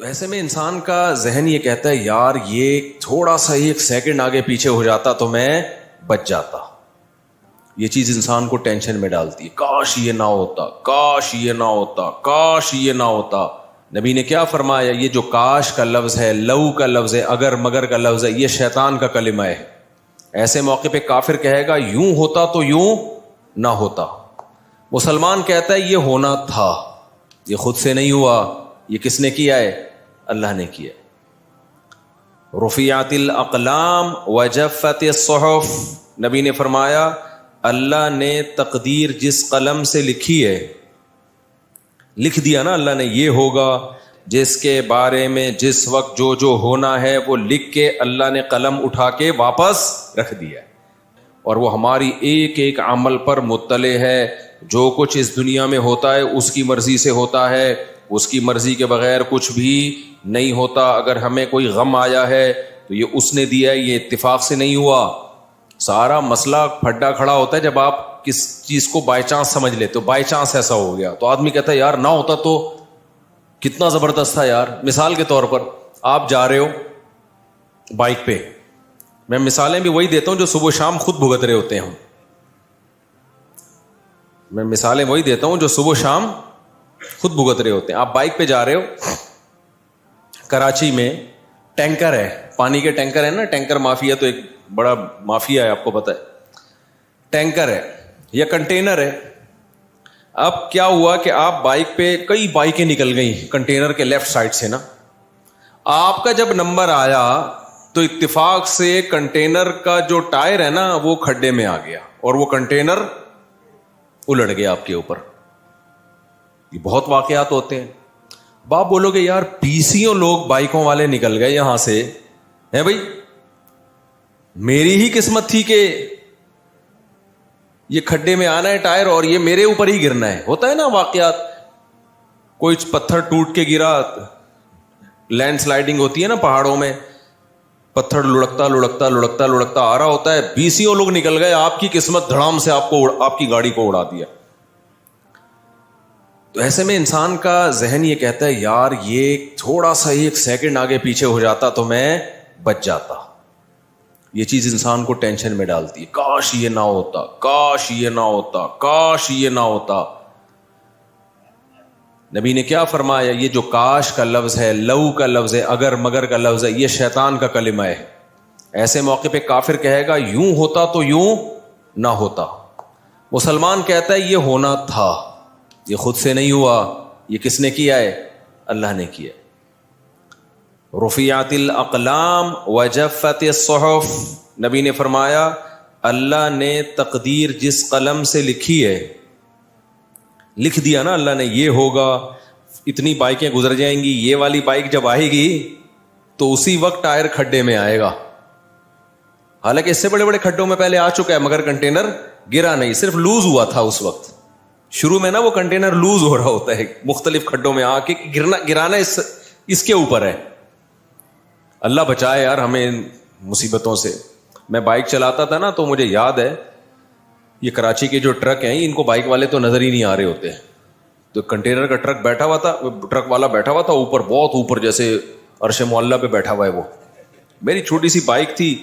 تو ایسے میں انسان کا ذہن یہ کہتا ہے یار یہ تھوڑا سا ایک سیکنڈ آگے پیچھے ہو جاتا تو میں بچ جاتا. یہ چیز انسان کو ٹینشن میں ڈالتی ہے, کاش یہ نہ ہوتا, کاش یہ نہ ہوتا, کاش یہ نہ ہوتا. نبی نے کیا فرمایا, یہ جو کاش کا لفظ ہے, لو کا لفظ ہے, اگر مگر کا لفظ ہے, یہ شیطان کا کلمہ ہے. ایسے موقع پہ کافر کہے گا یوں ہوتا تو یوں نہ ہوتا. مسلمان کہتا ہے یہ ہونا تھا, یہ خود سے نہیں ہوا, یہ کس نے کیا ہے؟ اللہ نے کیا. رفعت الاقلام وجفت الصحف, نبی نے فرمایا اللہ نے تقدیر جس قلم سے لکھی ہے, لکھ دیا نا اللہ نے یہ ہوگا, جس کے بارے میں جس وقت جو جو ہونا ہے وہ لکھ کے اللہ نے قلم اٹھا کے واپس رکھ دیا, اور وہ ہماری ایک ایک عمل پر مطلع ہے. جو کچھ اس دنیا میں ہوتا ہے اس کی مرضی سے ہوتا ہے, اس کی مرضی کے بغیر کچھ بھی نہیں ہوتا. اگر ہمیں کوئی غم آیا ہے تو یہ اس نے دیا ہے, یہ اتفاق سے نہیں ہوا. سارا مسئلہ پھڈا کھڑا ہوتا ہے جب آپ کس چیز کو بائی چانس سمجھ لیتے ہو. بائی چانس ایسا ہو گیا تو آدمی کہتا ہے یار نہ ہوتا تو کتنا زبردست تھا یار. مثال کے طور پر آپ جا رہے ہو بائک پہ, میں مثالیں بھی وہی دیتا ہوں جو صبح شام خود بھگت رہے ہوتے ہیں ہم. میں مثالیں وہی دیتا ہوں جو صبح شام خود بھگت رہے ہوتے ہیں. آپ بائک پہ جا رہے ہو, کراچی میں ٹینکر ہے, پانی کے ٹینکر ہے نا, ٹینکر مافیا تو ایک بڑا مافیا ہے, آپ کو پتہ ہے. ٹینکر ہے یا کنٹینر ہے. اب کیا ہوا کہ آپ بائک پہ, کئی بائکیں نکل گئیں کنٹینر کے لیفٹ سائڈ سے نا, آپ کا جب نمبر آیا تو اتفاق سے کنٹینر کا جو ٹائر ہے نا وہ کھڈے میں آ گیا اور وہ کنٹینر الٹ گیا آپ کے اوپر. یہ بہت واقعات ہوتے ہیں. باپ بولو گے یار 20 لوگ بائکوں والے نکل گئے یہاں سے, ہے بھائی میری ہی قسمت تھی کہ یہ کھڈے میں آنا ہے ٹائر اور یہ میرے اوپر ہی گرنا ہے. ہوتا ہے نا واقعات, کوئی پتھر ٹوٹ کے گرا, لینڈ سلائڈنگ ہوتی ہے نا پہاڑوں میں, پتھر لڑکتا لڑکتا لڑکتا لڑکتا آ رہا ہوتا ہے, 20 لوگ نکل گئے, آپ کی قسمت دھڑام سے آپ کی گاڑی کو اڑا دیا. تو ایسے میں انسان کا ذہن یہ کہتا ہے یار یہ تھوڑا سا ایک سیکنڈ آگے پیچھے ہو جاتا تو میں بچ جاتا. یہ چیز انسان کو ٹینشن میں ڈالتی ہے, کاش یہ نہ ہوتا, کاش یہ نہ ہوتا, کاش یہ نہ ہوتا. نبی نے کیا فرمایا, یہ جو کاش کا لفظ ہے, لو کا لفظ ہے, اگر مگر کا لفظ ہے, یہ شیطان کا کلمہ ہے. ایسے موقع پہ کافر کہے گا یوں ہوتا تو یوں نہ ہوتا. مسلمان کہتا ہے یہ ہونا تھا, یہ خود سے نہیں ہوا, یہ کس نے کیا ہے؟ اللہ نے کیا. رفعت الاقلام وجفت الصحف, نبی نے فرمایا اللہ نے تقدیر جس قلم سے لکھی ہے, لکھ دیا نا اللہ نے یہ ہوگا, اتنی بائکیں گزر جائیں گی, یہ والی بائک جب آئے گی تو اسی وقت ٹائر کھڈے میں آئے گا. حالانکہ اس سے بڑے بڑے کھڈوں میں پہلے آ چکا ہے مگر کنٹینر گرا نہیں, صرف لوز ہوا تھا اس وقت. شروع میں نا وہ کنٹینر لوز ہو رہا ہوتا ہے, مختلف کھڈوں میں آ کے گرانا اس کے اوپر ہے. اللہ بچائے یار ہمیں ان مصیبتوں سے. میں بائک چلاتا تھا نا تو مجھے یاد ہے, یہ کراچی کے جو ٹرک ہیں ان کو بائک والے تو نظر ہی نہیں آ رہے ہوتے. تو کنٹینر کا ٹرک بیٹھا ہوا تھا, ٹرک والا بیٹھا ہوا تھا اوپر, بہت اوپر, جیسے عرش معلیٰ پہ بیٹھا ہوا ہے وہ. میری چھوٹی سی بائک تھی.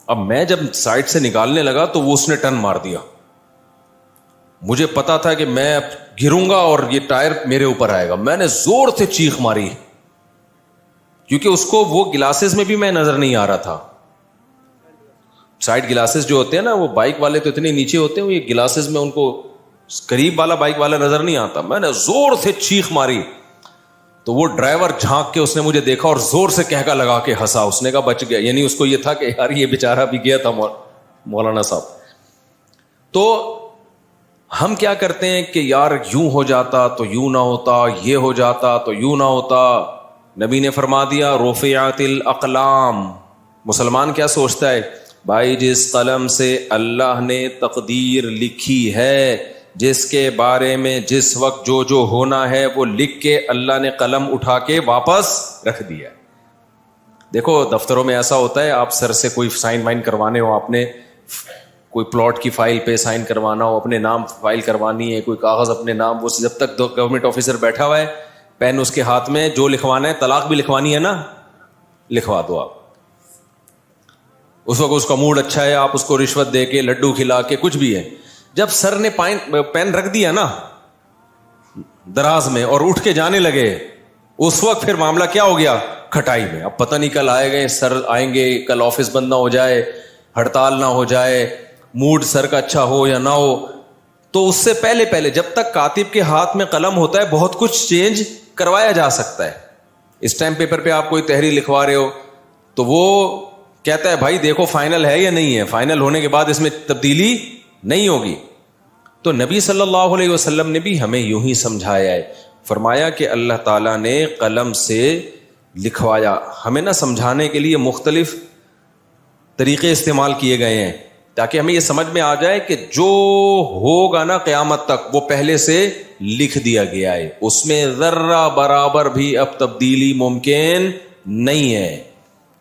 اب میں جب سائڈ سے نکالنے لگا تو وہ اس نے ٹرن مار دیا. مجھے پتا تھا کہ میں اب گروں گا اور یہ ٹائر میرے اوپر آئے گا. میں نے زور سے چیخ ماری کیونکہ اس کو وہ گلاسز میں بھی میں نظر نہیں آ رہا تھا. سائڈ گلاسز جو ہوتے ہیں نا, وہ بائک والے تو اتنے نیچے ہوتے ہیں, یہ گلاسز میں ان کو قریب والا بائک والا نظر نہیں آتا. میں نے زور سے چیخ ماری تو وہ ڈرائیور جھانک کے اس نے مجھے دیکھا اور زور سے کہکا لگا کے ہنسا. اس نے کہا بچ گیا, یعنی اس کو یہ تھا کہ یار یہ بیچارہ بھی گیا تھا مولانا صاحب. تو ہم کیا کرتے ہیں کہ یار یوں ہو جاتا تو یوں نہ ہوتا, یہ ہو جاتا تو یوں نہ ہوتا. نبی نے فرما دیا رفعت الاقلام. مسلمان کیا سوچتا ہے, بھائی جس قلم سے اللہ نے تقدیر لکھی ہے, جس کے بارے میں جس وقت جو جو ہونا ہے وہ لکھ کے اللہ نے قلم اٹھا کے واپس رکھ دیا. دیکھو دفتروں میں ایسا ہوتا ہے, آپ سر سے کوئی سائن وائن کروانے ہو, آپ نے کوئی پلاٹ کی فائل پہ سائن کروانا ہو, اپنے نام فائل کروانی ہے, کوئی کاغذ اپنے نام, وہ جب تک گورنمنٹ آفیسر بیٹھا ہوا ہے پین اس کے ہاتھ میں, جو لکھوانا ہے, طلاق بھی لکھوانی ہے نا, لکھوا دو آپ. اس وقت اس کا موڈ اچھا ہے, آپ اس کو رشوت دے کے, لڈو کھلا کے, کچھ بھی ہے. جب سر نے پین رکھ دیا نا دراز میں اور اٹھ کے جانے لگے, اس وقت پھر معاملہ کیا ہو گیا, کھٹائی میں. اب پتہ نہیں کل آئے گئے, سر آئیں گے, کل آفس بند نہ ہو جائے, ہڑتال نہ ہو جائے, موڈ سر کا اچھا ہو یا نہ ہو. تو اس سے پہلے جب تک کاتب کے ہاتھ میں قلم ہوتا ہے بہت کچھ چینج کروایا جا سکتا ہے. اسٹیمپ پیپر پہ آپ کوئی تحریر لکھوا رہے ہو تو وہ کہتا ہے بھائی دیکھو فائنل ہے یا نہیں ہے, فائنل ہونے کے بعد اس میں تبدیلی نہیں ہوگی. تو نبی صلی اللہ علیہ وسلم نے بھی ہمیں یوں ہی سمجھایا ہے, فرمایا کہ اللہ تعالیٰ نے قلم سے لکھوایا. ہمیں نہ سمجھانے کے لیے مختلف طریقے استعمال کیے گئے ہیں تاکہ ہمیں یہ سمجھ میں آ جائے کہ جو ہوگا نا قیامت تک وہ پہلے سے لکھ دیا گیا ہے, اس میں ذرہ برابر بھی اب تبدیلی ممکن نہیں ہے.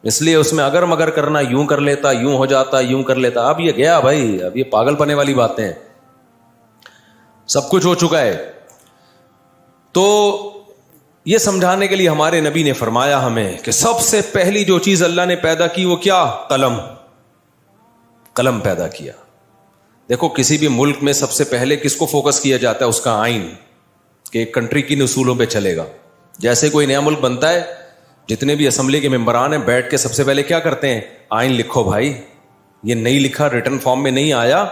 اس لیے اس میں اگر مگر کرنا, یوں کر لیتا, یوں ہو جاتا, یوں کر لیتا. اب یہ گیا بھائی, اب یہ پاگل پنے والی باتیں ہیں, سب کچھ ہو چکا ہے. تو یہ سمجھانے کے لیے ہمارے نبی نے فرمایا ہمیں کہ سب سے پہلی جو چیز اللہ نے پیدا کی وہ کیا, قلم پیدا کیا. دیکھو کسی بھی ملک میں سب سے پہلے کس کو فوکس کیا جاتا ہے, اس کا آئین, کہ ایک کنٹری کن اصولوں پہ چلے گا. جیسے کوئی نیا ملک بنتا ہے, جتنے بھی اسمبلی کے ممبران ہیں بیٹھ کے سب سے پہلے کیا کرتے ہیں, آئین لکھو بھائی, یہ نہیں لکھا, ریٹن فارم میں نہیں آیا,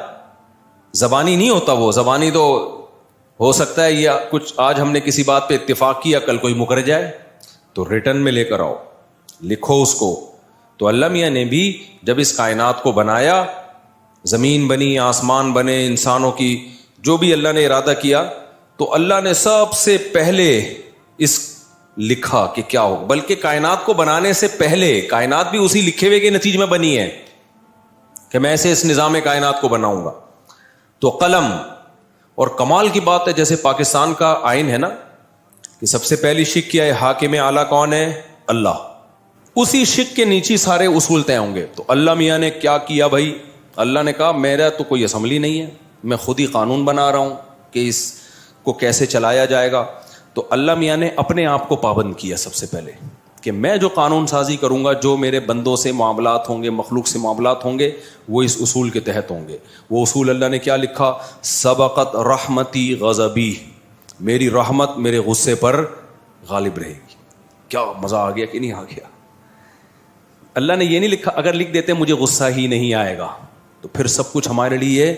زبانی نہیں ہوتا وہ, زبانی تو ہو سکتا ہے یا کچھ آج ہم نے کسی بات پہ اتفاق کیا, کل کوئی مکر جائے, تو ریٹن میں لے کر آؤ, لکھو اس کو. تو اللہ میاں نے بھی جب اس کائنات کو بنایا, زمین بنی, آسمان بنے, انسانوں کی جو بھی اللہ نے ارادہ کیا, تو اللہ نے سب سے پہلے اس لکھا کہ کیا ہو. بلکہ کائنات کو بنانے سے پہلے کائنات بھی اسی لکھے ہوئے کے نتیجے میں بنی ہے کہ میں ایسے اس نظام کائنات کو بناؤں گا. تو قلم. اور کمال کی بات ہے, جیسے پاکستان کا آئین ہے نا کہ سب سے پہلی شک کیا ہے, حاکم اعلیٰ کون ہے, اللہ. اسی شک کے نیچے سارے اصول طے ہوں گے. تو اللہ میاں نے کیا کیا بھائی, اللہ نے کہا میرا تو کوئی اسمبلی نہیں ہے, میں خود ہی قانون بنا رہا ہوں کہ اس کو کیسے چلایا جائے گا. تو اللہ میاں نے اپنے آپ کو پابند کیا سب سے پہلے کہ میں جو قانون سازی کروں گا, جو میرے بندوں سے معاملات ہوں گے, مخلوق سے معاملات ہوں گے, وہ اس اصول کے تحت ہوں گے. وہ اصول اللہ نے کیا لکھا, سبقت رحمتی غضبی, میری رحمت میرے غصے پر غالب رہے گی. کیا مزہ آ گیا کہ نہیں آ گیا. اللہ نے یہ نہیں لکھا, اگر لکھ دیتے مجھے غصہ ہی نہیں آئے گا تو پھر سب کچھ ہمارے لیے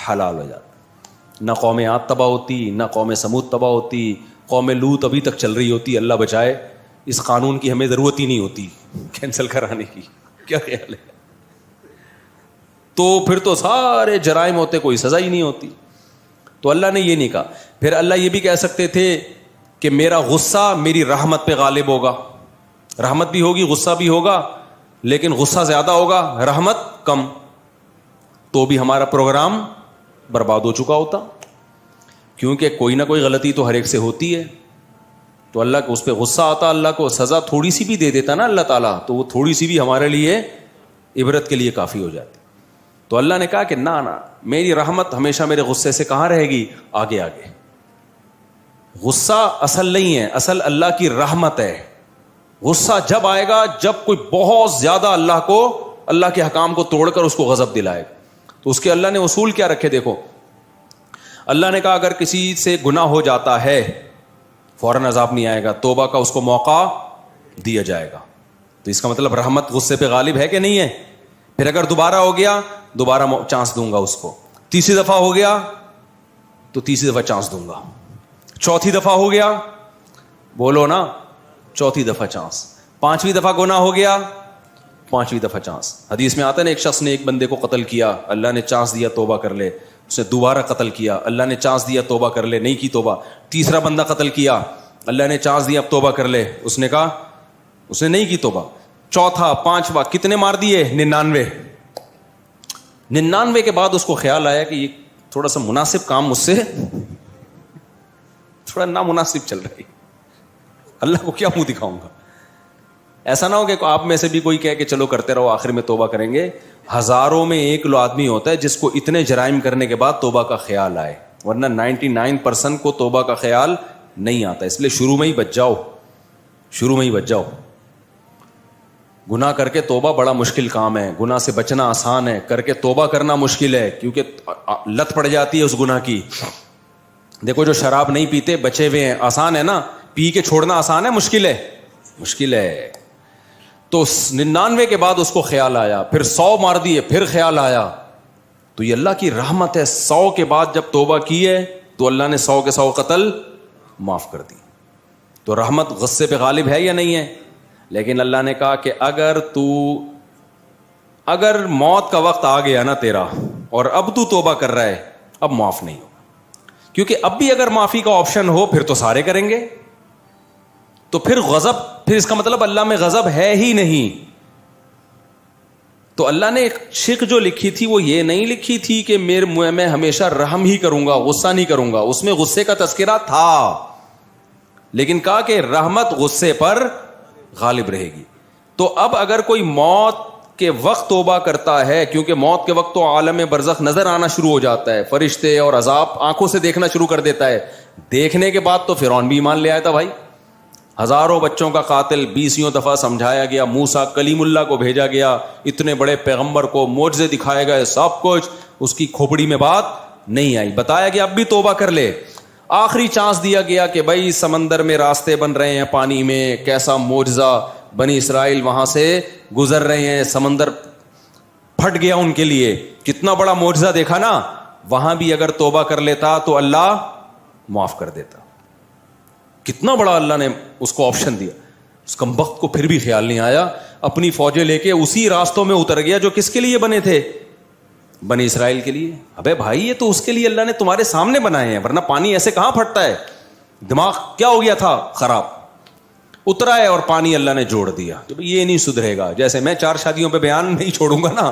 حلال ہو جاتا. نہ قوم عاد تباہ ہوتی, نہ قوم سمود تباہ ہوتی, قوم لوط ابھی تک چل رہی ہوتی, اللہ بچائے. اس قانون کی ہمیں ضرورت ہی نہیں ہوتی کینسل کرانے کی. کیا خیال ہے؟ تو پھر تو سارے جرائم ہوتے, کوئی سزا ہی نہیں ہوتی. تو اللہ نے یہ نہیں کہا. پھر اللہ یہ بھی کہہ سکتے تھے کہ میرا غصہ میری رحمت پہ غالب ہوگا. رحمت بھی ہوگی, غصہ بھی ہوگا, لیکن غصہ زیادہ ہوگا, رحمت کم, تو بھی ہمارا پروگرام برباد ہو چکا ہوتا. کیونکہ کوئی نہ کوئی غلطی تو ہر ایک سے ہوتی ہے. تو اللہ کو اس پہ غصہ آتا, اللہ کو سزا تھوڑی سی بھی دے دیتا نا اللہ تعالیٰ, تو وہ تھوڑی سی بھی ہمارے لیے عبرت کے لیے کافی ہو جاتی. تو اللہ نے کہا کہ نہ, میری رحمت ہمیشہ میرے غصے سے کہاں رہے گی, آگے آگے. غصہ اصل نہیں ہے, اصل اللہ کی رحمت ہے. غصہ جب آئے گا جب کوئی بہت زیادہ اللہ کے حکام کو توڑ کر اس کو غضب دلائے. تو اس کے اللہ نے اصول کیا رکھے, دیکھو اللہ نے کہا اگر کسی سے گناہ ہو جاتا ہے فوراً عذاب نہیں آئے گا, توبہ کا اس کو موقع دیا جائے گا. تو اس کا مطلب رحمت غصے پہ غالب ہے کہ نہیں ہے. پھر اگر دوبارہ ہو گیا دوبارہ چانس دوں گا اس کو. تیسری دفعہ ہو گیا تو تیسری دفعہ چانس دوں گا. چوتھی دفعہ ہو گیا, بولو نا, چوتھی دفعہ چانس. پانچویں دفعہ گناہ ہو گیا, پانچویں دفعہ چانس. حدیث میں آتا ہے نا, ایک شخص نے ایک بندے کو قتل کیا, اللہ نے چانس دیا توبہ کر لے. اسے دوبارہ قتل کیا, اللہ نے چانس دیا توبہ کر لے, نہیں کی توبہ. تیسرا بندہ قتل کیا, اللہ نے چانس دیا اب توبہ کر لے, اس نے کہا, اس نے نہیں کی توبہ. چوتھا, پانچواں, کتنے مار دیے, 99 کے بعد اس کو خیال آیا کہ یہ تھوڑا سا مناسب کام مجھ سے تھوڑا نامناسب چل رہا ہے, اللہ کو کیا منہ دکھاؤں گا. ایسا نہ ہو کہ آپ میں سے بھی کوئی کہے کہ چلو کرتے رہو, آخر میں توبہ کریں گے. ہزاروں میں ایک آدمی ہوتا ہے جس کو اتنے جرائم کرنے کے بعد توبہ کا خیال آئے, ورنہ 99% کو توبہ کا خیال نہیں آتا. اس لیے شروع میں ہی بچ جاؤ, شروع میں ہی بچ جاؤ. گناہ کر کے توبہ بڑا مشکل کام ہے, گناہ سے بچنا آسان ہے, کر کے توبہ کرنا مشکل ہے, کیونکہ لت پڑ جاتی ہے اس گناہ کی. دیکھو جو شراب نہیں پیتے بچے ہوئے ہیں, آسان ہے نا, پی کے چھوڑنا آسان ہے مشکل ہے؟ مشکل ہے. تو 99 کے بعد اس کو خیال آیا, پھر 100 مار دیے, پھر خیال آیا. تو یہ اللہ کی رحمت ہے, 100 کے بعد جب توبہ کی ہے تو اللہ نے 100 کے 100 قتل معاف کر دی. تو رحمت غصے پہ غالب ہے یا نہیں ہے؟ لیکن اللہ نے کہا کہ اگر موت کا وقت آ گیا نا تیرا اور اب تو توبہ کر رہا ہے, اب معاف نہیں ہوگا. کیونکہ اب بھی اگر معافی کا آپشن ہو پھر تو سارے کریں گے, تو پھر غضب, پھر اس کا مطلب اللہ میں غضب ہے ہی نہیں. تو اللہ نے ایک شک جو لکھی تھی وہ یہ نہیں لکھی تھی کہ میں ہمیشہ رحم ہی کروں گا, غصہ نہیں کروں گا. اس میں غصے کا تذکرہ تھا, لیکن کہا کہ رحمت غصے پر غالب رہے گی. تو اب اگر کوئی موت کے وقت توبہ کرتا ہے, کیونکہ موت کے وقت تو عالم برزخ نظر آنا شروع ہو جاتا ہے, فرشتے اور عذاب آنکھوں سے دیکھنا شروع کر دیتا ہے. دیکھنے کے بعد تو فرعون بھی ایمان لے آیا تھا بھائی. ہزاروں بچوں کا قاتل 20 دفعہ سمجھایا گیا, موسیٰ کلیم اللہ کو بھیجا گیا, اتنے بڑے پیغمبر کو معجزے دکھائے گئے, سب کچھ, اس کی کھوپڑی میں بات نہیں آئی. بتایا گیا اب بھی توبہ کر لے. آخری چانس دیا گیا کہ بھائی سمندر میں راستے بن رہے ہیں, پانی میں, کیسا معجزہ, بنی اسرائیل وہاں سے گزر رہے ہیں, سمندر پھٹ گیا ان کے لیے, کتنا بڑا معجزہ دیکھا نا. وہاں بھی اگر توبہ کر لیتا تو اللہ معاف کر دیتا. کتنا بڑا اللہ نے اس کو آپشن دیا. اس کمبخت کو پھر بھی خیال نہیں آیا, اپنی فوجیں لے کے اسی راستوں میں اتر گیا جو کس کے لیے بنے تھے, بنی اسرائیل کے لیے. ابے بھائی یہ تو اس کے لیے اللہ نے تمہارے سامنے بنائے ہیں, ورنہ پانی ایسے کہاں پھٹتا ہے. دماغ کیا ہو گیا تھا خراب, اترا ہے اور پانی اللہ نے جوڑ دیا. یہ نہیں سدھرے گا. جیسے میں 4 شادیوں پہ بیان نہیں چھوڑوں گا نا,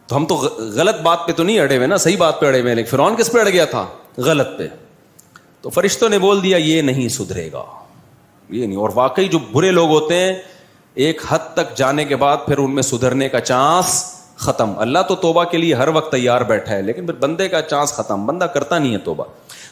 تو ہم تو غلط بات پہ تو نہیں اڑے ہوئے نا, صحیح بات پہ اڑے ہوئے. لیکن فرعون کس پہ اڑ گیا تھا؟ غلط پہ. تو فرشتوں نے بول دیا یہ نہیں سدھرے گا, یہ نہیں. اور واقعی جو برے لوگ ہوتے ہیں ایک حد تک جانے کے بعد پھر ان میں سدھرنے کا چانس ختم. اللہ تو توبہ کے لیے ہر وقت تیار بیٹھا ہے, لیکن پھر بندے کا چانس ختم, بندہ کرتا نہیں ہے توبہ.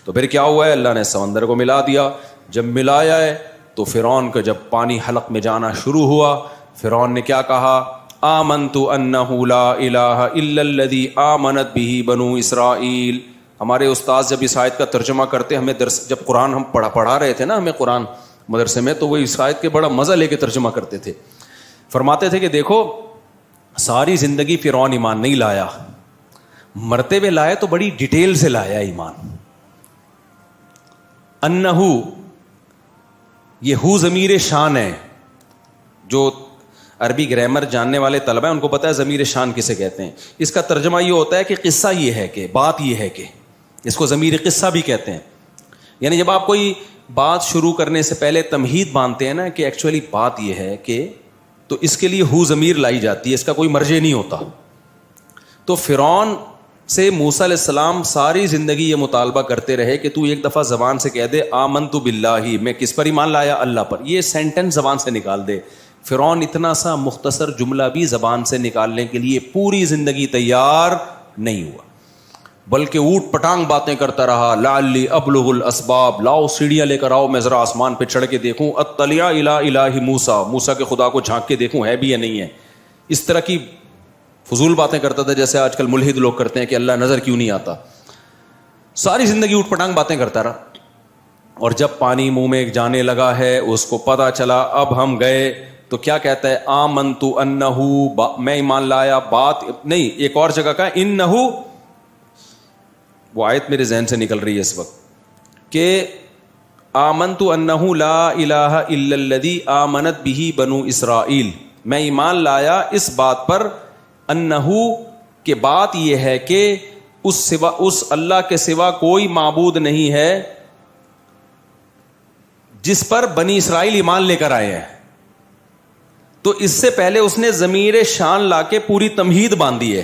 تو پھر کیا ہوا ہے, اللہ نے سمندر کو ملا دیا. جب ملایا ہے تو فرعون کا جب پانی حلق میں جانا شروع ہوا, فرعون نے کیا کہا, آمنت انہ لا الہ الا الذی آمنت بہ بنو اسرائیل. ہمارے استاد جب اس آیت کا ترجمہ کرتے, ہمیں درس جب قرآن ہم پڑھا رہے تھے نا ہمیں قرآن مدرسے میں, تو وہ اس آیت کے بڑا مزہ لے کے ترجمہ کرتے تھے. فرماتے تھے کہ دیکھو ساری زندگی فرعون ایمان نہیں لایا, مرتے ہوئے لایا تو بڑی ڈیٹیل سے لایا ایمان. انہو, یہ ہو ضمیر شان ہے. جو عربی گرامر جاننے والے طلبہ ہیں ان کو پتہ ہے ضمیر شان کسے کہتے ہیں. اس کا ترجمہ یہ ہوتا ہے کہ قصہ یہ ہے, کہ بات یہ ہے, کہ اس کو ضمیر قصہ بھی کہتے ہیں. یعنی جب آپ کوئی بات شروع کرنے سے پہلے تمہید باندھتے ہیں نا کہ ایکچولی بات یہ ہے کہ, تو اس کے لیے ہو ضمیر لائی جاتی ہے, اس کا کوئی مرجع نہیں ہوتا. تو فرعون سے موسیٰ علیہ السلام ساری زندگی یہ مطالبہ کرتے رہے کہ تو ایک دفعہ زبان سے کہہ دے آمنت باللہ, میں کس پر ایمان لایا, اللہ پر. یہ سینٹنس زبان سے نکال دے. فرعون اتنا سا مختصر جملہ بھی زبان سے نکالنے کے لیے پوری زندگی تیار نہیں ہوا, بلکہ اوٹ پٹانگ باتیں کرتا رہا. لعلی ابلغ الاسباب, لاؤ سیڑھیاں لے کر آؤ, میں ذرا آسمان پہ چڑھ کے دیکھوں. اطلع الی الہ موسیٰ, موسیٰ کے خدا کو جھانک کے دیکھوں ہے بھی یا نہیں ہے. اس طرح کی فضول باتیں کرتا تھا, جیسے آج کل ملحد لوگ کرتے ہیں کہ اللہ نظر کیوں نہیں آتا. ساری زندگی اوٹ پٹانگ باتیں کرتا رہا. اور جب پانی منہ میں جانے لگا ہے, اس کو پتا چلا اب ہم گئے, تو کیا کہتا ہے, آمنت انہو, میں ایمان لایا. بات نہیں, ایک اور جگہ کا انہو, وہ آیت میرے ذہن سے نکل رہی ہے اس وقت, کہ آمنت انہو لا الہ الا الذی آمنت بہ بنو اسرائیل, میں ایمان لایا اس بات پر, انہو کہ بات یہ ہے کہ اس اللہ کے سوا کوئی معبود نہیں ہے جس پر بنی اسرائیل ایمان لے کر آئے ہیں. تو اس سے پہلے اس نے ضمیر شان لا کے پوری تمہید باندھی ہے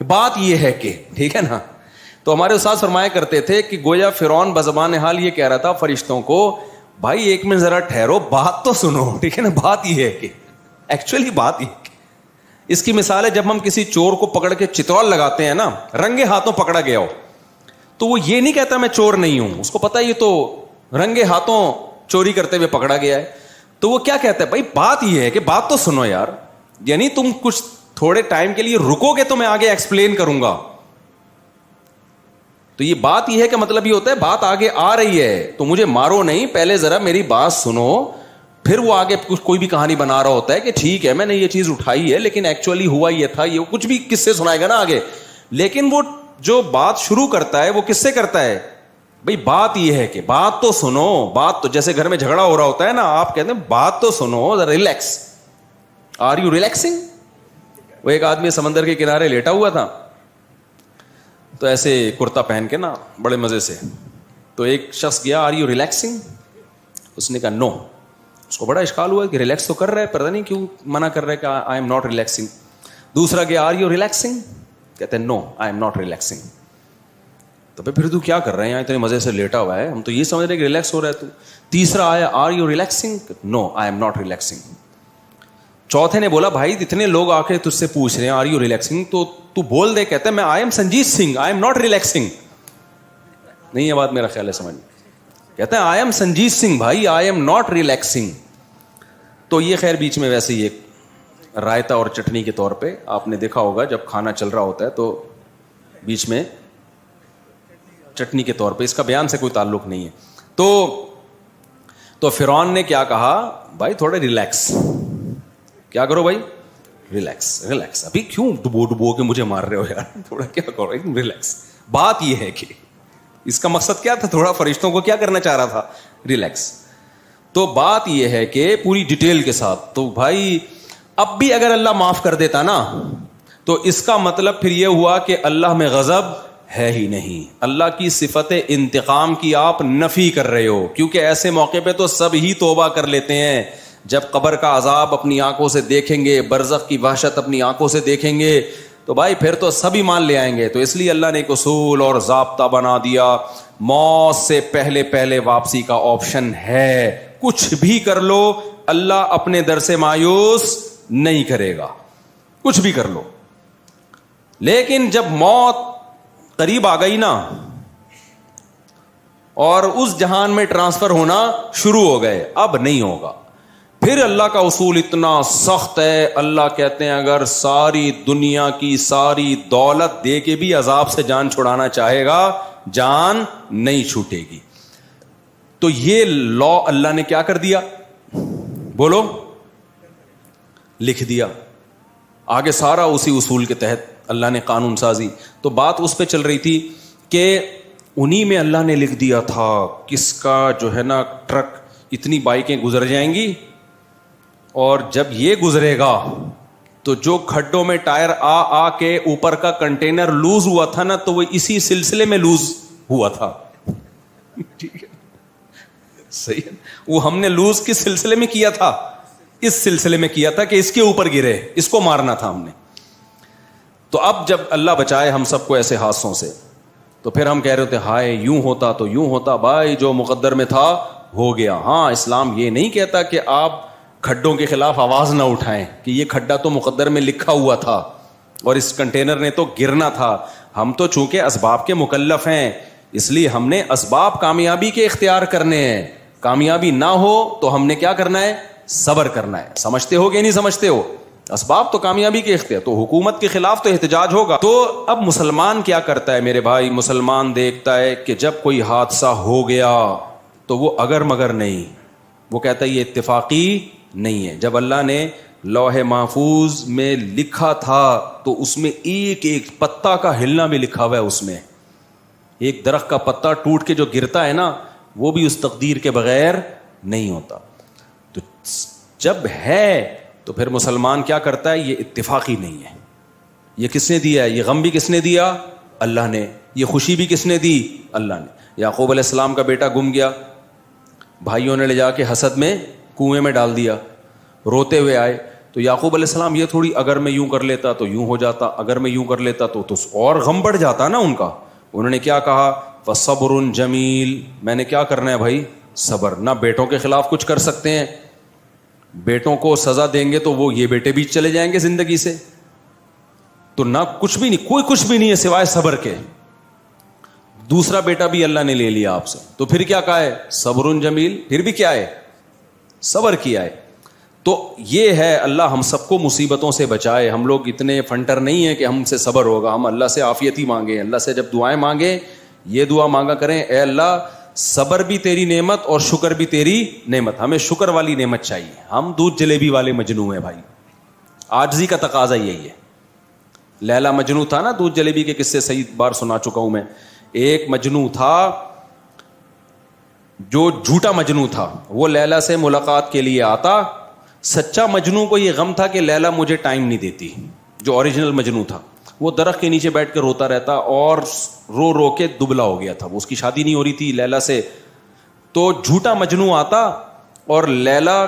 کہ بات یہ ہے کہ, ٹھیک ہے نا. تو ہمارے استاد فرمایا کرتے تھے کہ گویا فرعون بزبان حال یہ کہہ رہا تھا فرشتوں کو, بھائی ایک منٹ ذرا ٹھہرو, بات تو سنو, ٹھیک ہے نا. بات یہ ہے کہ ایکچولی بات یہ ہے. اس کی مثال ہے جب ہم کسی چور کو پکڑ کے چترول لگاتے ہیں نا, رنگے ہاتھوں پکڑا گیا ہو, تو وہ یہ نہیں کہتا میں چور نہیں ہوں, اس کو پتا یہ تو رنگے ہاتھوں چوری کرتے ہوئے پکڑا گیا ہے. تو وہ کیا کہتا ہے, بھائی بات یہ ہے کہ بات تو سنو یار, یعنی تم کچھ تھوڑے ٹائم کے لیے رکو گے تو میں آگے ایکسپلین کروں گا. تو یہ بات یہ ہے کہ مطلب یہ ہوتا ہے بات آگے آ رہی ہے تو مجھے مارو نہیں, پہلے ذرا میری بات سنو. پھر وہ آگے کوئی بھی کہانی بنا رہا ہوتا ہے کہ ٹھیک ہے میں نے یہ چیز اٹھائی ہے لیکن ایکچولی ہوا یہ تھا, یہ کچھ بھی کس سے سنائے گا نا آگے. لیکن وہ جو بات شروع کرتا ہے وہ کس سے کرتا ہے, بھئی بات یہ ہے کہ بات تو سنو. بات تو جیسے گھر میں جھگڑا ہو رہا ہوتا ہے نا, آپ کہتے ہیں بات تو سنو, ریلیکس. Are you relaxing. وہ ایک آدمی سمندر کے کنارے لیٹا ہوا تھا تو ایسے کرتا پہن کے نا بڑے مزے سے, تو ایک شخص گیا آر یو ریلیکسنگ, اس نے کہا نو. اس کو بڑا اشکال ہوا کہ ریلیکس تو کر رہا ہے, پتہ نہیں کیوں منع کر رہا ہے کہ آئی ایم ناٹ ریلیکسنگ. دوسرا گیا آر یو ریلیکسنگ, کہتے ہیں نو آئی ایم ناٹ ریلیکسنگ. تو پھر تو کیا کر رہے ہیں, اتنے مزے سے لیٹا ہوا ہے, ہم تو یہ سمجھ رہے کہ ریلیکس ہو رہا ہے تو. تیسرا آیا are you relaxing, no I am not relaxing. چوتھے نے بولا بھائی اتنے لوگ آ کے تجھ سے پوچھ رہے ہیں آر یو ریلیکسنگ تو بول دے. کہتے ہیں میں I am Sanjeet Singh, I am not relaxing. نہیں یہ بات میرا خیال ہے سمجھ. کہتے ہیں آئی ایم سنجیت سنگھ بھائی, آئی ایم ناٹ ریلیکسنگ. تو یہ خیر بیچ میں ویسے ہی ایک رائتا اور چٹنی کے طور پہ آپ نے دیکھا ہوگا جب کھانا چل رہا ہوتا ہے تو بیچ میں چٹنی کے طور پہ, اس کا بیان سے کوئی تعلق نہیں ہے. تو فرعون نے کیا کہا, بھائی تھوڑا ریلیکس. کیا کرو بھائی, ریلیکس ریلیکس. ابھی کیوں ڈبو کے مجھے مار رہے ہو یار, تھوڑا کیا کرو ریلیکس. بات یہ ہے کہ اس کا مقصد کیا تھا, تھوڑا فرشتوں کو کیا کرنا چاہ رہا تھا, ریلیکس. تو بات یہ ہے کہ پوری ڈیٹیل کے ساتھ, تو بھائی اب بھی اگر اللہ معاف کر دیتا نا تو اس کا مطلب پھر یہ ہوا کہ اللہ میں غضب ہے ہی نہیں. اللہ کی صفت انتقام کی آپ نفی کر رہے ہو, کیونکہ ایسے موقع پہ تو سب ہی توبہ کر لیتے ہیں. جب قبر کا عذاب اپنی آنکھوں سے دیکھیں گے, برزخ کی وحشت اپنی آنکھوں سے دیکھیں گے تو بھائی پھر تو سب ایمان لے آئیں گے. تو اس لیے اللہ نے ایک اصول اور ضابطہ بنا دیا, موت سے پہلے واپسی کا آپشن ہے. کچھ بھی کر لو اللہ اپنے در سے مایوس نہیں کرے گا, کچھ بھی کر لو. لیکن جب موت قریب آ گئی نا اور اس جہان میں ٹرانسفر ہونا شروع ہو گئے, اب نہیں ہوگا. پھر اللہ کا اصول اتنا سخت ہے, اللہ کہتے ہیں اگر ساری دنیا کی ساری دولت دے کے بھی عذاب سے جان چھڑانا چاہے گا جان نہیں چھوٹے گی. تو یہ لا اللہ نے کیا کر دیا, بولو, لکھ دیا. آگے سارا اسی اصول کے تحت اللہ نے قانون سازی. تو بات اس پہ چل رہی تھی کہ انہی میں اللہ نے لکھ دیا تھا کس کا جو ہے نا ٹرک اتنی بائکیں گزر جائیں گی, اور جب یہ گزرے گا تو جو کھڈوں میں ٹائر آ کے اوپر کا کنٹینر لوز ہوا تھا نا تو وہ اسی سلسلے میں لوز ہوا تھا. ٹھیک ہے, صحیح ہے. وہ ہم نے لوز کس سلسلے میں کیا تھا, اس سلسلے میں کیا تھا کہ اس کے اوپر گرے, اس کو مارنا تھا ہم نے. تو اب جب اللہ بچائے ہم سب کو ایسے حادثوں سے, تو پھر ہم کہہ رہے ہوتے ہائے یوں ہوتا تو یوں ہوتا. بھائی جو مقدر میں تھا ہو گیا. ہاں اسلام یہ نہیں کہتا کہ آپ کھڈوں کے خلاف آواز نہ اٹھائیں کہ یہ کھڈا تو مقدر میں لکھا ہوا تھا اور اس کنٹینر نے تو گرنا تھا. ہم تو چونکہ اسباب کے مکلف ہیں اس لیے ہم نے اسباب کامیابی کے اختیار کرنے ہیں. کامیابی نہ ہو تو ہم نے کیا کرنا ہے, صبر کرنا ہے. سمجھتے ہو کہ نہیں سمجھتے ہو, اسباب تو کامیابی کے اختیار. تو حکومت کے خلاف تو احتجاج ہوگا. تو اب مسلمان کیا کرتا ہے میرے بھائی, مسلمان دیکھتا ہے کہ جب کوئی حادثہ ہو گیا تو وہ اگر مگر نہیں, وہ کہتا ہے یہ اتفاقی نہیں ہے. جب اللہ نے لوح محفوظ میں لکھا تھا تو اس میں ایک ایک پتا کا ہلنا بھی لکھا ہوا ہے. اس میں ایک درخت کا پتا ٹوٹ کے جو گرتا ہے نا وہ بھی اس تقدیر کے بغیر نہیں ہوتا. تو جب ہے تو پھر مسلمان کیا کرتا ہے, یہ اتفاقی نہیں ہے. یہ کس نے دیا ہے, یہ غم بھی کس نے دیا, اللہ نے. یہ خوشی بھی کس نے دی, اللہ نے. یعقوب علیہ السلام کا بیٹا گم گیا, بھائیوں نے لے جا کے حسد میں کنویں میں ڈال دیا, روتے ہوئے آئے. تو یعقوب علیہ السلام یہ تھوڑی اگر میں یوں کر لیتا تو یوں ہو جاتا, اگر میں یوں کر لیتا تو اور غم بڑھ جاتا نا ان کا. انہوں نے کیا کہا, فصبر جمیل, میں نے کیا کرنا ہے بھائی, صبر. نہ بیٹوں کے خلاف کچھ کر سکتے ہیں, بیٹوں کو سزا دیں گے تو وہ یہ بیٹے بھی چلے جائیں گے زندگی سے, تو نہ کچھ بھی نہیں, کوئی کچھ بھی نہیں ہے سوائے صبر کے. دوسرا بیٹا بھی اللہ نے لے لیا آپ سے, تو پھر کیا کہا ہے؟ صبر جمیل. پھر بھی کیا ہے؟ صبر کیا ہے. تو یہ ہے اللہ ہم سب کو مصیبتوں سے بچائے. ہم لوگ اتنے فنٹر نہیں ہیں کہ ہم سے صبر ہوگا. ہم اللہ سے عافیت ہی مانگیں. اللہ سے جب دعائیں مانگیں یہ دعا مانگا کریں, اے اللہ صبر بھی تیری نعمت اور شکر بھی تیری نعمت. ہمیں شکر والی نعمت چاہیے. ہم دودھ جلیبی والے مجنوں ہیں بھائی. عاجزی کا تقاضا یہی ہے. لیلا مجنوں تھا نا, دودھ جلیبی کے قصے صحیح بار سنا چکا ہوں میں. ایک مجنوں تھا جو جھوٹا مجنوں تھا, وہ لیلا سے ملاقات کے لیے آتا. سچا مجنوں کو یہ غم تھا کہ لیلا مجھے ٹائم نہیں دیتی. جو اوریجنل مجنوں تھا وہ درخت کے نیچے بیٹھ کے روتا رہتا اور رو رو کے دبلا ہو گیا تھا. اس کی شادی نہیں ہو رہی تھی لیلا سے. تو جھوٹا مجنوں آتا اور لیلا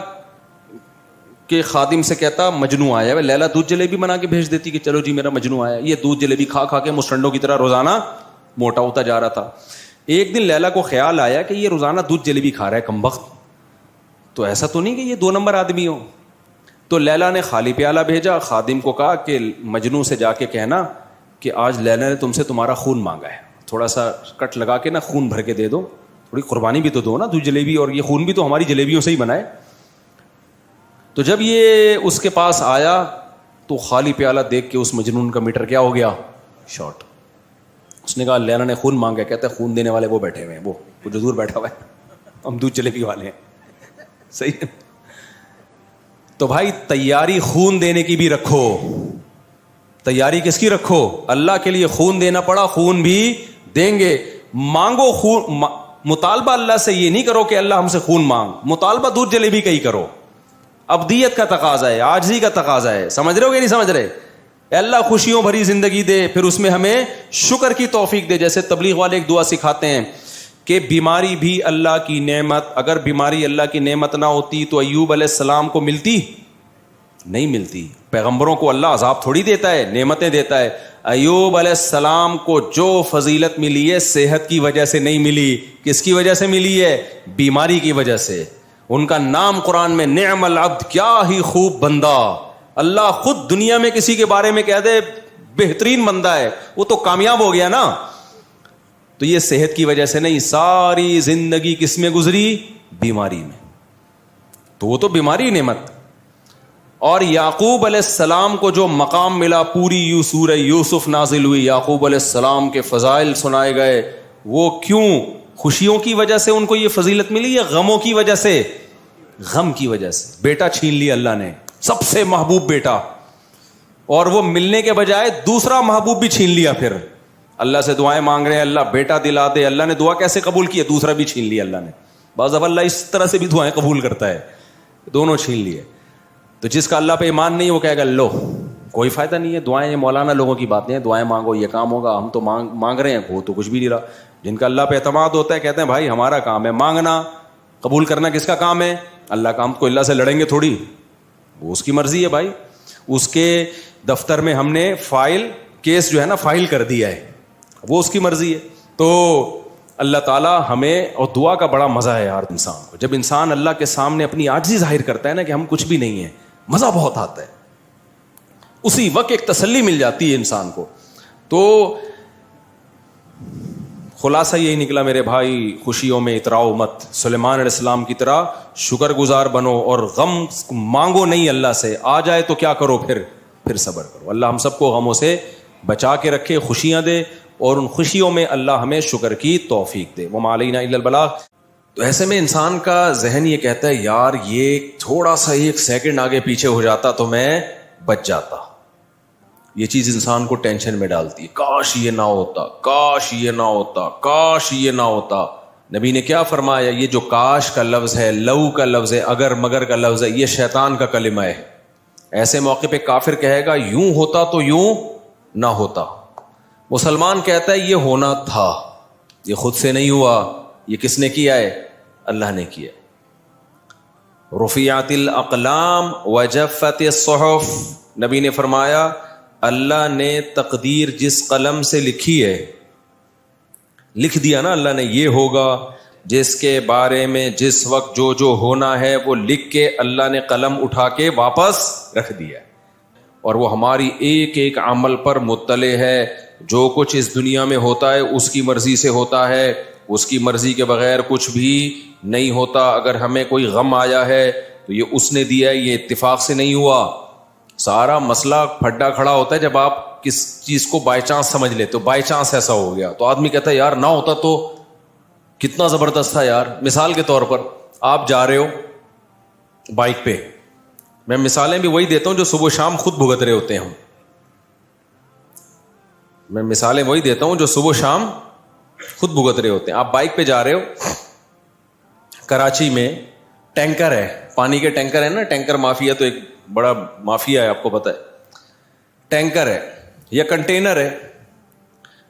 کے خادم سے کہتا مجنوں آیا ہے. لیلا دودھ جلیبی بنا کے بھیج دیتی کہ چلو جی میرا مجنوں آیا. یہ دودھ جلیبی کھا کھا کے مسٹنڈوں کی طرح روزانہ موٹا ہوتا جا رہا تھا. ایک دن لیلا کو خیال آیا کہ یہ روزانہ دودھ جلیبی کھا رہا ہے کمبخت, تو ایسا تو نہیں کہ یہ 2 نمبر آدمی ہو. تو لیلا نے خالی پیالہ بھیجا. خادم کو کہا کہ مجنوں سے جا کے کہنا کہ آج لیلا نے تم سے تمہارا خون مانگا ہے, تھوڑا سا کٹ لگا کے نا خون بھر کے دے دو, تھوڑی قربانی بھی تو دو نا دودھ جلیبی, اور یہ خون بھی تو ہماری جلیبیوں سے ہی بنا ہے. تو جب یہ اس کے پاس آیا تو خالی پیالہ دیکھ کے اس مجنون کا میٹر کیا ہو گیا؟ شارٹ. اس نے کہا لیلا نے خون مانگا. کہتا ہے خون دینے والے وہ بیٹھے ہوئے ہیں, وہ جو دور بیٹھا ہوا ہے, ہم دودھ جلیبی والے ہیں. صحیح ہے. تو بھائی تیاری خون دینے کی بھی رکھو. تیاری کس کی رکھو؟ اللہ کے لیے خون دینا پڑا خون بھی دیں گے. مانگو خون. مطالبہ اللہ سے یہ نہیں کرو کہ اللہ ہم سے خون مانگ, مطالبہ دودھ جلیبی کا ہی کرو. ابدیت کا تقاضا ہے, عاجزی کا تقاضا ہے. سمجھ رہے ہو کہ نہیں سمجھ رہے؟ اے اللہ خوشیوں بھری زندگی دے, پھر اس میں ہمیں شکر کی توفیق دے. جیسے تبلیغ والے ایک دعا سکھاتے ہیں کہ بیماری بھی اللہ کی نعمت. اگر بیماری اللہ کی نعمت نہ ہوتی تو ایوب علیہ السلام کو ملتی نہیں ملتی. پیغمبروں کو اللہ عذاب تھوڑی دیتا ہے, نعمتیں دیتا ہے. ایوب علیہ السلام کو جو فضیلت ملی ہے صحت کی وجہ سے نہیں ملی. کس کی وجہ سے ملی ہے؟ بیماری کی وجہ سے. ان کا نام قرآن میں نعم العبد, کیا ہی خوب بندہ. اللہ خود دنیا میں کسی کے بارے میں کہہ دے بہترین بندہ ہے, وہ تو کامیاب ہو گیا نا. تو یہ صحت کی وجہ سے نہیں, ساری زندگی کس میں گزری؟ بیماری میں. تو وہ تو بیماری نعمت. اور یعقوب علیہ السلام کو جو مقام ملا, پوری سورہ یوسف نازل ہوئی, یعقوب علیہ السلام کے فضائل سنائے گئے. وہ کیوں؟ خوشیوں کی وجہ سے ان کو یہ فضیلت ملی یا غموں کی وجہ سے؟ غم کی وجہ سے. بیٹا چھین لیا اللہ نے, سب سے محبوب بیٹا, اور وہ ملنے کے بجائے دوسرا محبوب بھی چھین لیا. پھر اللہ سے دعائیں مانگ رہے ہیں اللہ بیٹا دلا دے. اللہ نے دعا کیسے قبول کی ہے؟ دوسرا بھی چھین لیا اللہ نے. بعض دفعہ اللہ اس طرح سے بھی دعائیں قبول کرتا ہے, دونوں چھین لیے. تو جس کا اللہ پہ ایمان نہیں وہ کہے گا لو کوئی فائدہ نہیں ہے. دعائیں یہ مولانا لوگوں کی باتیں ہیں, دعائیں مانگو یہ کام ہوگا. ہم تو مانگ رہے ہیں, وہ تو کچھ بھی نہیں رہا. جن کا اللہ پہ اعتماد ہوتا ہے کہتے ہیں بھائی ہمارا کام ہے مانگنا, قبول کرنا کس کا کام ہے؟ اللہ کا. ہم کو اللہ سے لڑیں گے تھوڑی, وہ اس کی مرضی ہے بھائی. اس کے دفتر میں ہم نے کیس جو ہے نا فائل کر دیا ہے, وہ اس کی مرضی ہے. تو اللہ تعالیٰ ہمیں, اور دعا کا بڑا مزہ ہے یار انسان کو, جب انسان اللہ کے سامنے اپنی عاجزی ظاہر کرتا ہے نا کہ ہم کچھ بھی نہیں ہیں, مزہ بہت آتا ہے. اسی وقت ایک تسلی مل جاتی ہے انسان کو. تو خلاصہ یہی نکلا میرے بھائی, خوشیوں میں اتراؤ مت, سلیمان علیہ السلام کی طرح شکر گزار بنو, اور غم مانگو نہیں اللہ سے. آ جائے تو کیا کرو؟ پھر صبر کرو. اللہ ہم سب کو غموں سے بچا کے رکھے, خوشیاں دے, اور ان خوشیوں میں اللہ ہمیں شکر کی توفیق دے. وما علینا الا البلاغ. تو ایسے میں انسان کا ذہن یہ کہتا ہے یار یہ تھوڑا سا 1 سیکنڈ آگے پیچھے ہو جاتا تو میں بچ جاتا. یہ چیز انسان کو ٹینشن میں ڈالتی ہے, کاش یہ نہ ہوتا, کاش یہ نہ ہوتا, کاش یہ نہ ہوتا. نبی نے کیا فرمایا؟ یہ جو کاش کا لفظ ہے, لو کا لفظ ہے, اگر مگر کا لفظ ہے, یہ شیطان کا کلمہ ہے. ایسے موقع پہ کافر کہے گا یوں ہوتا تو یوں نہ ہوتا. مسلمان کہتا ہے یہ ہونا تھا, یہ خود سے نہیں ہوا, یہ کس نے کیا ہے؟ اللہ نے کیا. رفعت الاقلام وجفت الصحف. نبی نے فرمایا اللہ نے تقدیر جس قلم سے لکھی ہے, لکھ دیا نا اللہ نے یہ ہوگا, جس کے بارے میں جس وقت جو ہونا ہے وہ لکھ کے اللہ نے قلم اٹھا کے واپس رکھ دیا. اور وہ ہماری ایک ایک عمل پر مطلع ہے. جو کچھ اس دنیا میں ہوتا ہے اس کی مرضی سے ہوتا ہے, اس کی مرضی کے بغیر کچھ بھی نہیں ہوتا. اگر ہمیں کوئی غم آیا ہے تو یہ اس نے دیا ہے, یہ اتفاق سے نہیں ہوا. سارا مسئلہ پھڈا کھڑا ہوتا ہے جب آپ کس چیز کو بائی چانس سمجھ لیتے ہو. بائی چانس ایسا ہو گیا تو آدمی کہتا ہے یار نہ ہوتا تو کتنا زبردست تھا یار. مثال کے طور پر آپ جا رہے ہو بائک پہ, میں مثالیں بھی وہی دیتا ہوں جو صبح شام خود بھگت رہے ہوتے ہیں. میں مثالیں وہی دیتا ہوں جو صبح شام خود بھگت رہے ہوتے ہیں. آپ بائک پہ جا رہے ہو, کراچی میں ٹینکر ہے, پانی کے ٹینکر ہے نا, ٹینکر مافیا تو ایک بڑا مافیا ہے, آپ کو پتہ ہے. ٹینکر ہے یا کنٹینر ہے.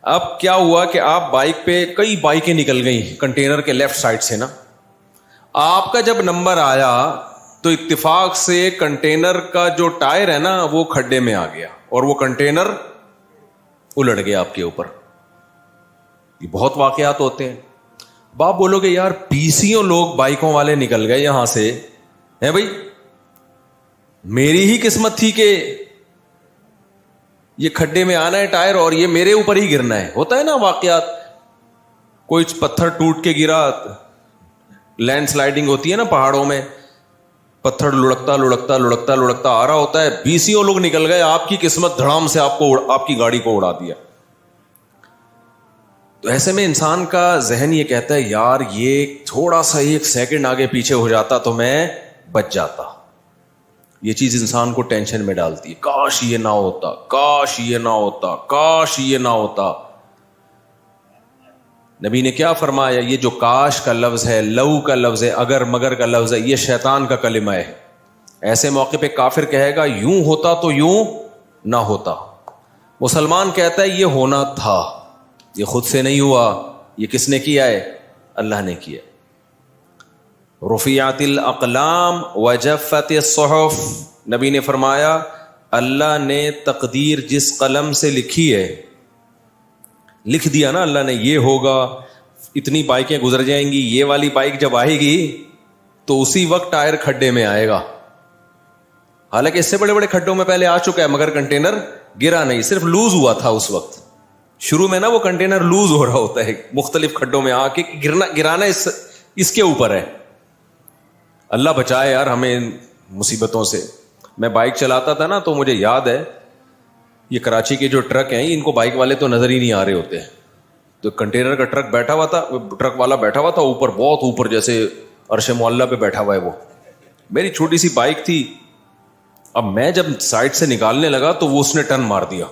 اب کیا ہوا کہ آپ بائک پہ, کئی بائکیں نکل گئیں کنٹینر کے لیفٹ سائڈ سے نا, آپ کا جب نمبر آیا تو اتفاق سے کنٹینر کا جو ٹائر ہے نا وہ کھڈے میں آ گیا اور وہ کنٹینر الٹ گیا آپ کے اوپر. یہ بہت واقعات ہوتے ہیں. باپ بولو گے یار 20 لوگ بائکوں والے نکل گئے یہاں سے ہے بھائی, میری ہی قسمت تھی کہ یہ کھڈے میں آنا ہے ٹائر اور یہ میرے اوپر ہی گرنا ہے. ہوتا ہے نا واقعات, کوئی پتھر ٹوٹ کے گرا, لینڈ سلائڈنگ ہوتی ہے نا پہاڑوں میں, پتھر لڑکتا لڑکتا لڑکتا لڑکتا آ رہا ہوتا ہے, 20 لوگ نکل گئے, آپ کی قسمت دھڑام سے آپ کی گاڑی کو اڑا دیا. تو ایسے میں انسان کا ذہن یہ کہتا ہے یار یہ تھوڑا سا 1 سیکنڈ آگے پیچھے ہو جاتا تو میں بچ جاتا. یہ چیز انسان کو ٹینشن میں ڈالتی ہے, کاش یہ نہ ہوتا, کاش یہ نہ ہوتا, کاش یہ نہ ہوتا. نبی نے کیا فرمایا, یہ جو کاش کا لفظ ہے, لو کا لفظ ہے, اگر مگر کا لفظ ہے, یہ شیطان کا کلمہ ہے. ایسے موقع پہ کافر کہے گا یوں ہوتا تو یوں نہ ہوتا. مسلمان کہتا ہے یہ ہونا تھا, یہ خود سے نہیں ہوا, یہ کس نے کیا ہے, اللہ نے کیا. رفعت الاقلام وجفت الصحف, نبی نے فرمایا اللہ نے تقدیر جس قلم سے لکھی ہے, لکھ دیا نا اللہ نے یہ ہوگا, اتنی بائکیں گزر جائیں گی, یہ والی بائک جب آئے گی تو اسی وقت ٹائر کھڈے میں آئے گا. حالانکہ اس سے بڑے بڑے کھڈوں میں پہلے آ چکا ہے مگر کنٹینر گرا نہیں, صرف لوز ہوا تھا اس وقت. شروع میں نا وہ کنٹینر لوز ہو رہا ہوتا ہے, مختلف کھڈوں میں آ کے گرانا اس کے اوپر ہے. اللہ بچائے یار ہمیں مصیبتوں سے. میں بائک چلاتا تھا نا تو مجھے یاد ہے یہ کراچی کے جو ٹرک ہیں ان کو بائک والے تو نظر ہی نہیں آ رہے ہوتے. تو کنٹینر کا ٹرک بیٹھا ہوا تھا, ٹرک والا بیٹھا ہوا تھا اوپر, بہت اوپر, جیسے عرش معلیٰ پہ بیٹھا ہوا ہے وہ. میری چھوٹی سی بائک تھی. اب میں جب سائڈ سے نکالنے لگا تو وہ اس نے ٹرن مار دیا.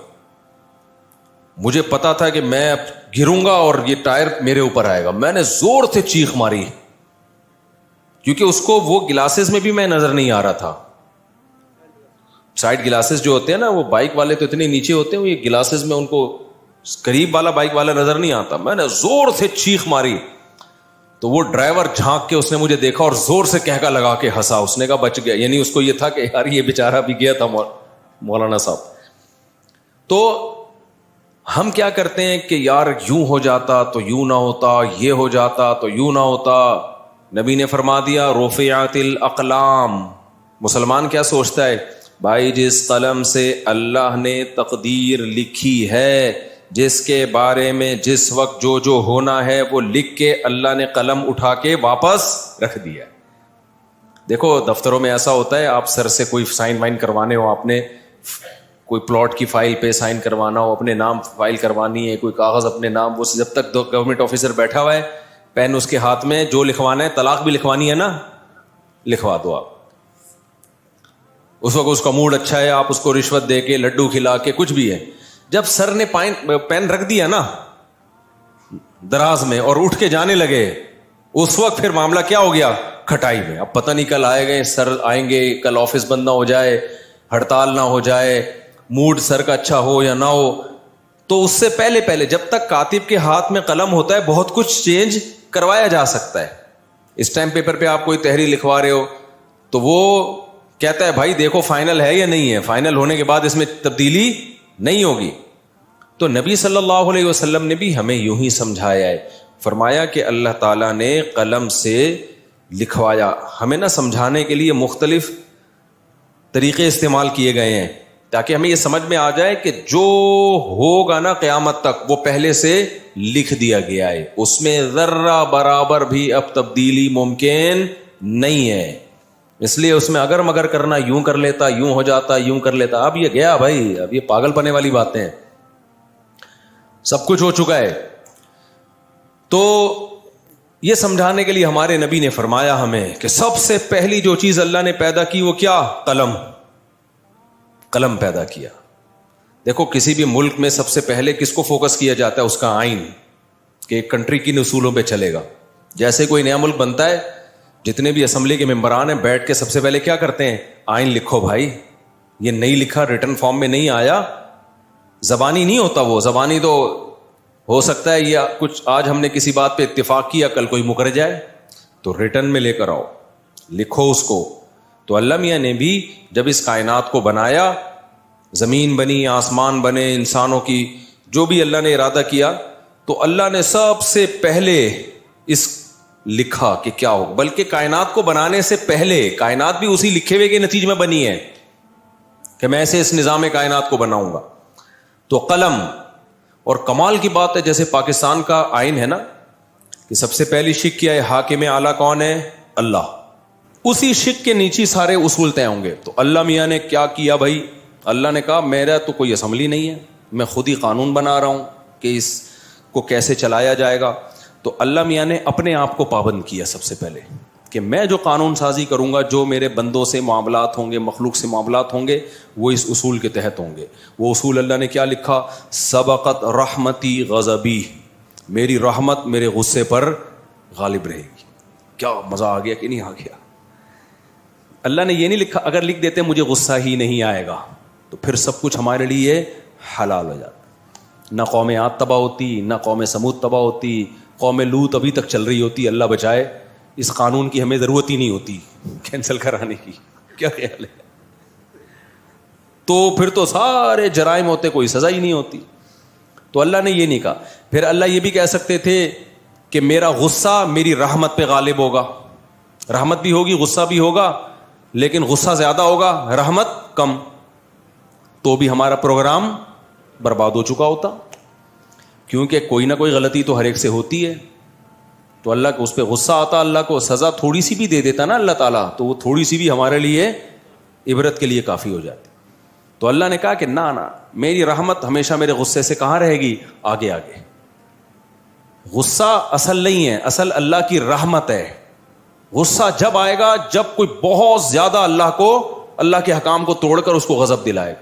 مجھے پتا تھا کہ میں اب گروں گا اور یہ ٹائر میرے اوپر آئے گا. میں نے زور سے چیخ ماری کیونکہ اس کو وہ گلاسز میں بھی میں نظر نہیں آ رہا تھا. سائڈ گلاسز جو ہوتے ہیں نا وہ بائک والے تو اتنے نیچے ہوتے ہیں, یہ گلاسز میں ان کو قریب والا بائک والا نظر نہیں آتا. میں نے زور سے چیخ ماری تو وہ ڈرائیور جھانک کے اس نے مجھے دیکھا اور زور سے کہکا لگا کے ہنسا. اس نے کہا بچ گیا, یعنی اس کو یہ تھا کہ یار یہ بیچارہ بھی گیا تھا مولانا صاحب. تو ہم کیا کرتے ہیں کہ یار یوں ہو جاتا تو یوں نہ ہوتا, یہ ہو جاتا تو یوں نہ ہوتا. نبی نے فرما دیا رفعت الاقلام. مسلمان کیا سوچتا ہے, بھائی جس قلم سے اللہ نے تقدیر لکھی ہے, جس کے بارے میں جس وقت جو ہونا ہے وہ لکھ کے اللہ نے قلم اٹھا کے واپس رکھ دیا. دیکھو دفتروں میں ایسا ہوتا ہے, آپ سر سے کوئی سائن وائن کروانے ہو, آپ نے کوئی پلاٹ کی فائل پہ سائن کروانا ہو, اپنے نام فائل کروانی ہے, کوئی کاغذ اپنے نام, وہ جب تک گورنمنٹ آفیسر بیٹھا ہوا ہے, پین اس کے ہاتھ میں, جو لکھوانا ہے, طلاق بھی لکھوانی ہے نا, لکھوا دو آپ. اس وقت اس کا موڈ اچھا ہے, آپ اس کو رشوت دے کے, لڈو کھلا کے, کچھ بھی ہے. جب سر نے پین رکھ دیا نا دراز میں اور اٹھ کے جانے لگے, اس وقت پھر معاملہ کیا ہو گیا, کھٹائی میں. اب پتہ نہیں کل آئے گئے سر, آئیں گے کل آفس بند نہ ہو جائے, ہڑتال نہ ہو جائے, موڈ سر کا اچھا ہو یا نہ ہو. تو اس سے پہلے جب تک کاتب کے ہاتھ میں قلم ہوتا ہے بہت کچھ چینج کروایا جا سکتا ہے. اسٹیمپ پیپر پہ آپ کوئی تحریر لکھوا رہے ہو تو وہ کہتا ہے بھائی دیکھو فائنل ہے یا نہیں ہے, فائنل ہونے کے بعد اس میں تبدیلی نہیں ہوگی. تو نبی صلی اللہ علیہ وسلم نے بھی ہمیں یوں ہی سمجھایا ہے, فرمایا کہ اللہ تعالیٰ نے قلم سے لکھوایا. ہمیں نہ سمجھانے کے لیے مختلف طریقے استعمال کیے گئے ہیں. تاکہ ہمیں یہ سمجھ میں آ جائے کہ جو ہوگا نا قیامت تک وہ پہلے سے لکھ دیا گیا ہے، اس میں ذرہ برابر بھی اب تبدیلی ممکن نہیں ہے. اس لیے اس میں اگر مگر کرنا، یوں کر لیتا، یوں ہو جاتا، یوں کر لیتا. اب یہ گیا بھائی، اب یہ پاگل پنے والی باتیں ہیں، سب کچھ ہو چکا ہے. تو یہ سمجھانے کے لیے ہمارے نبی نے فرمایا ہمیں کہ سب سے پہلی جو چیز اللہ نے پیدا کی وہ کیا؟ قلم پیدا کیا. دیکھو کسی بھی ملک میں سب سے پہلے کس کو فوکس کیا جاتا ہے؟ اس کا آئین، کہ ایک کنٹری کن اصولوں پہ چلے گا. جیسے کوئی نیا ملک بنتا ہے، جتنے بھی اسمبلی کے ممبران ہیں بیٹھ کے سب سے پہلے کیا کرتے ہیں؟ آئین لکھو بھائی. یہ نہیں لکھا، ریٹن فارم میں نہیں آیا، زبانی نہیں ہوتا. وہ زبانی تو ہو سکتا ہے یہ کچھ آج ہم نے کسی بات پہ اتفاق کیا، کل کوئی مکر جائے، تو ریٹن میں لے کر آؤ، لکھو اس کو. تو اللہ میاں نے بھی جب اس کائنات کو بنایا، زمین بنی، آسمان بنے، انسانوں کی جو بھی اللہ نے ارادہ کیا، تو اللہ نے سب سے پہلے اس لکھا کہ کیا ہو. بلکہ کائنات کو بنانے سے پہلے کائنات بھی اسی لکھے ہوئے کے نتیجے میں بنی ہے کہ میں ایسے اس نظام کائنات کو بناؤں گا. تو قلم. اور کمال کی بات ہے، جیسے پاکستان کا آئین ہے نا کہ سب سے پہلی شک کیا ہے؟ حاکم اعلیٰ کون ہے؟ اللہ. اسی شک کے نیچے سارے اصول طے ہوں گے. تو اللہ میاں نے کیا کیا بھائی؟ اللہ نے کہا میرا تو کوئی اسمبلی نہیں ہے، میں خود ہی قانون بنا رہا ہوں کہ اس کو کیسے چلایا جائے گا. تو اللہ میاں نے اپنے آپ کو پابند کیا سب سے پہلے کہ میں جو قانون سازی کروں گا، جو میرے بندوں سے معاملات ہوں گے، مخلوق سے معاملات ہوں گے، وہ اس اصول کے تحت ہوں گے. وہ اصول اللہ نے کیا لکھا؟ سبقت رحمتی غضبی، میری رحمت میرے غصے پر غالب رہے گی. کیا مزہ آ گیا کہ نہیں آ گیا؟ اللہ نے یہ نہیں لکھا اگر لکھ دیتے مجھے غصہ ہی نہیں آئے گا تو پھر سب کچھ ہمارے لیے حلال ہو جاتا. نہ قوم عاد تباہ ہوتی، نہ قوم سمود تباہ ہوتی، قوم لوط ابھی تک چل رہی ہوتی. اللہ بچائے، اس قانون کی ہمیں ضرورت ہی نہیں ہوتی کینسل کرانے کی. کیا خیال ہے؟ تو پھر تو سارے جرائم ہوتے، کوئی سزا ہی نہیں ہوتی. تو اللہ نے یہ نہیں کہا. پھر اللہ یہ بھی کہہ سکتے تھے کہ میرا غصہ میری رحمت پہ غالب ہوگا. رحمت بھی ہوگی، غصہ بھی ہوگا، لیکن غصہ زیادہ ہوگا، رحمت کم. تو بھی ہمارا پروگرام برباد ہو چکا ہوتا، کیونکہ کوئی نہ کوئی غلطی تو ہر ایک سے ہوتی ہے. تو اللہ کو اس پہ غصہ آتا، اللہ کو سزا تھوڑی سی بھی دے دیتا نا اللہ تعالیٰ، تو وہ تھوڑی سی بھی ہمارے لیے عبرت کے لیے کافی ہو جاتی. تو اللہ نے کہا کہ نہ میری رحمت ہمیشہ میرے غصے سے کہاں رہے گی؟ آگے آگے. غصہ اصل نہیں ہے، اصل اللہ کی رحمت ہے. غصہ جب آئے گا جب کوئی بہت زیادہ اللہ کے حکام کو توڑ کر اس کو غضب دلائے.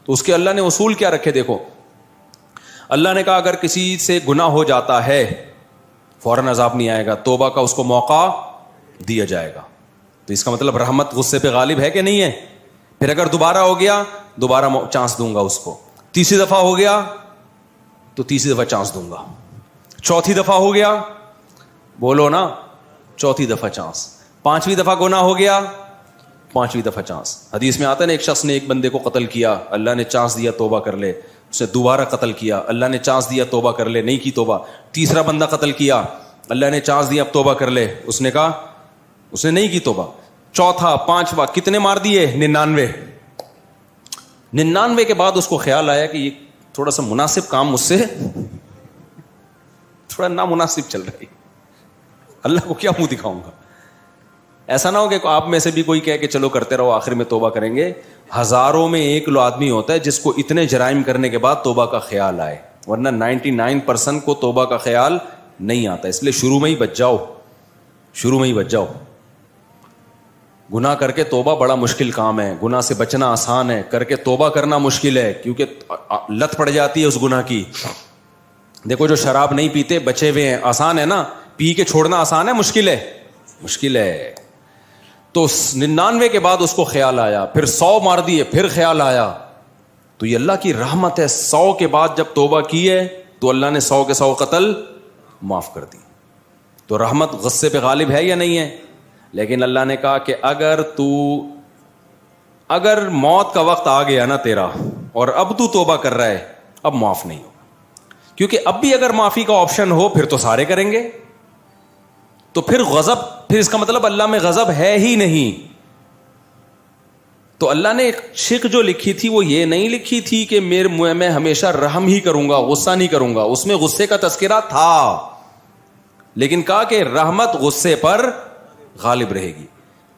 تو اس کے اللہ نے اصول کیا رکھے؟ دیکھو اللہ نے کہا اگر کسی سے گناہ ہو جاتا ہے فوراً عذاب نہیں آئے گا، توبہ کا اس کو موقع دیا جائے گا. تو اس کا مطلب رحمت غصے پہ غالب ہے کہ نہیں ہے؟ پھر اگر دوبارہ ہو گیا، دوبارہ چانس دوں گا اس کو. تیسری دفعہ ہو گیا تو تیسری دفعہ چانس دوں گا. چوتھی دفعہ ہو گیا، بولو نا، چوتھی دفعہ چانس. پانچویں دفعہ گناہ ہو گیا، پانچویں دفعہ چانس. حدیث میں آتا ہے نا، ایک شخص نے ایک بندے کو قتل کیا، اللہ نے چانس دیا توبہ کر لے. اس نے دوبارہ قتل کیا، اللہ نے چانس دیا توبہ کر لے، نہیں کی توبہ. تیسرا بندہ قتل کیا، اللہ نے چانس دیا اب توبہ کر لے، اس نے کہا، اس نے نہیں کی توبہ. چوتھا، پانچواں، کتنے مار دیے؟ 99. 99 کے بعد اس کو خیال آیا کہ یہ تھوڑا سا مناسب کام مجھ سے تھوڑا نامناسب چل رہی، اللہ کو کیا منہ دکھاؤں گا. ایسا نہ ہو کہ آپ میں سے بھی کوئی کہے کہ چلو کرتے رہو، آخر میں توبہ کریں گے. ہزاروں میں ایک آدمی ہوتا ہے جس کو اتنے جرائم کرنے کے بعد توبہ کا خیال آئے، ورنہ 99% کو توبہ کا خیال نہیں آتا. اس لیے شروع میں ہی بچ جاؤ، شروع میں ہی بچ جاؤ. گناہ کر کے توبہ بڑا مشکل کام ہے، گناہ سے بچنا آسان ہے، کر کے توبہ کرنا مشکل ہے، کیونکہ لت پڑ جاتی ہے اس گناہ کی. دیکھو جو شراب نہیں پیتے بچے ہوئے ہیں، آسان ہے نا، پی کے چھوڑنا آسان ہے، مشکل ہے؟ مشکل ہے. تو 99 کے بعد اس کو خیال آیا، پھر 100 مار دیے، پھر خیال آیا. تو یہ اللہ کی رحمت ہے، 100 کے بعد جب توبہ کی ہے تو اللہ نے 100 کے 100 قتل معاف کر دی. تو رحمت غصے پہ غالب ہے یا نہیں ہے؟ لیکن اللہ نے کہا کہ اگر موت کا وقت آ گیا نا تیرا اور اب تو توبہ کر رہا ہے، اب معاف نہیں ہوگا. کیونکہ اب بھی اگر معافی کا آپشن ہو پھر تو سارے کریں گے. تو پھر غضب، پھر اس کا مطلب اللہ میں غضب ہے ہی نہیں. تو اللہ نے شک جو لکھی تھی وہ یہ نہیں لکھی تھی کہ میں ہمیشہ رحم ہی کروں گا, غصہ نہیں کروں گا. اس میں غصے کا تذکرہ تھا, لیکن کہا کہ رحمت غصے پر غالب رہے گی.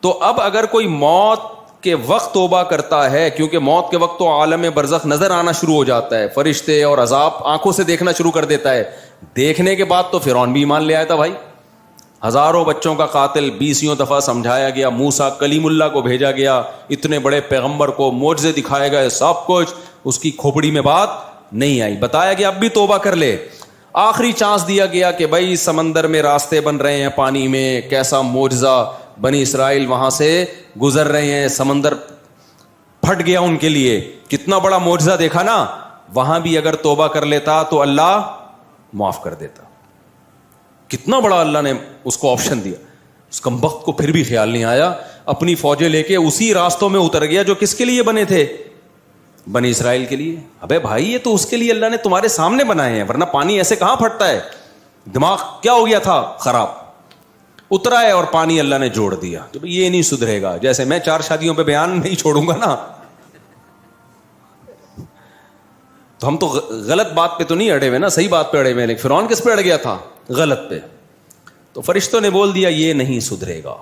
تو اب اگر کوئی موت کے وقت توبہ کرتا ہے, کیونکہ موت کے وقت تو عالم برزخ نظر آنا شروع ہو جاتا ہے, فرشتے اور عذاب آنکھوں سے دیکھنا شروع کر دیتا ہے. دیکھنے کے بعد تو فرعون بھی ایمان لے آیا تھا بھائی. ہزاروں بچوں کا قاتل 20 دفعہ سمجھایا گیا, موسیٰ کلیم اللہ کو بھیجا گیا, اتنے بڑے پیغمبر کو معجزے دکھائے گئے, سب کچھ, اس کی کھوپڑی میں بات نہیں آئی. بتایا کہ اب بھی توبہ کر لے. آخری چانس دیا گیا کہ بھائی سمندر میں راستے بن رہے ہیں, پانی میں, کیسا معجزہ, بنی اسرائیل وہاں سے گزر رہے ہیں, سمندر پھٹ گیا ان کے لیے, کتنا بڑا معجزہ دیکھا نا. وہاں بھی اگر توبہ کر لیتا تو اللہ معاف کر دیتا. کتنا بڑا اللہ نے اس کو آپشن دیا. اس کمبخت کو پھر بھی خیال نہیں آیا, اپنی فوجیں لے کے اسی راستوں میں اتر گیا جو کس کے لیے بنے تھے, بنی اسرائیل کے لیے. ابے بھائی یہ تو اس کے لیے اللہ نے تمہارے سامنے بنائے ہیں, ورنہ پانی ایسے کہاں پھٹتا ہے. دماغ کیا ہو گیا تھا خراب, اترا ہے اور پانی اللہ نے جوڑ دیا. یہ نہیں سدھرے گا. جیسے میں 4 شادیوں پہ بیان نہیں چھوڑوں گا نا, تو ہم تو غلط بات پہ تو نہیں اڑے ہوئے نا, صحیح بات پہ اڑے ہوئے. لیکن فرعون کس پہ اڑ گیا تھا, غلط پہ. تو فرشتوں نے بول دیا یہ نہیں سدھرے گا,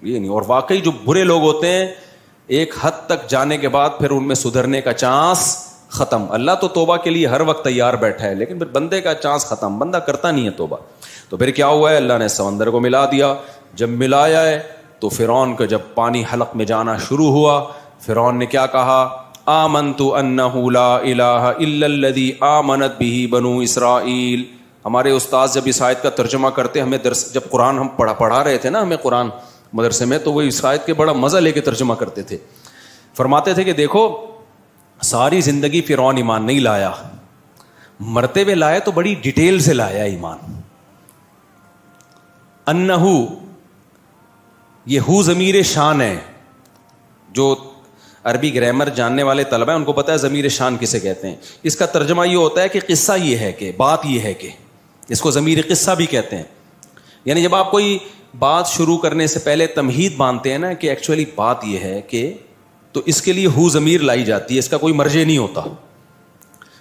یہ نہیں. اور واقعی جو برے لوگ ہوتے ہیں ایک حد تک جانے کے بعد پھر ان میں سدھرنے کا چانس ختم. اللہ تو توبہ کے لیے ہر وقت تیار بیٹھا ہے, لیکن پھر بندے کا چانس ختم, بندہ کرتا نہیں ہے توبہ. تو پھر کیا ہوا ہے, اللہ نے سمندر کو ملا دیا. جب ملایا ہے تو فرعون کو جب پانی حلق میں جانا شروع ہوا, فرعون نے کیا کہا, آمنت انہ لا الہ الا الذی آمنت بہ بنو اسرائیل. ہمارے استاذ جب اس آیت کا ترجمہ کرتے, ہمیں جب قرآن ہم پڑھا رہے تھے نا ہمیں قرآن مدرسے میں, تو وہ اس آیت کے بڑا مزہ لے کے ترجمہ کرتے تھے. فرماتے تھے کہ دیکھو ساری زندگی فرعون ایمان نہیں لایا, مرتے ہوئے لایا تو بڑی ڈیٹیل سے لایا ایمان. انہو, یہ ہو ضمیر شان ہے. جو عربی گرامر جاننے والے طلبہ ہیں ان کو پتہ ہے ضمیر شان کسے کہتے ہیں. اس کا ترجمہ یہ ہوتا ہے کہ قصہ یہ ہے, کہ بات یہ ہے, کہ اس کو ضمیر قصہ بھی کہتے ہیں. یعنی جب آپ کوئی بات شروع کرنے سے پہلے تمہید باندھتے ہیں نا کہ ایکچولی بات یہ ہے کہ, تو اس کے لیے ہو ضمیر لائی جاتی ہے, اس کا کوئی مرجع نہیں ہوتا.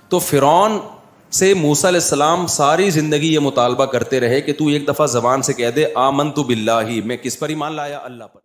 تو فرعون سے موسیٰ علیہ السلام ساری زندگی یہ مطالبہ کرتے رہے کہ تو ایک دفعہ زبان سے کہہ دے آمنت باللہ, میں کس پر ایمان لایا, اللہ پر.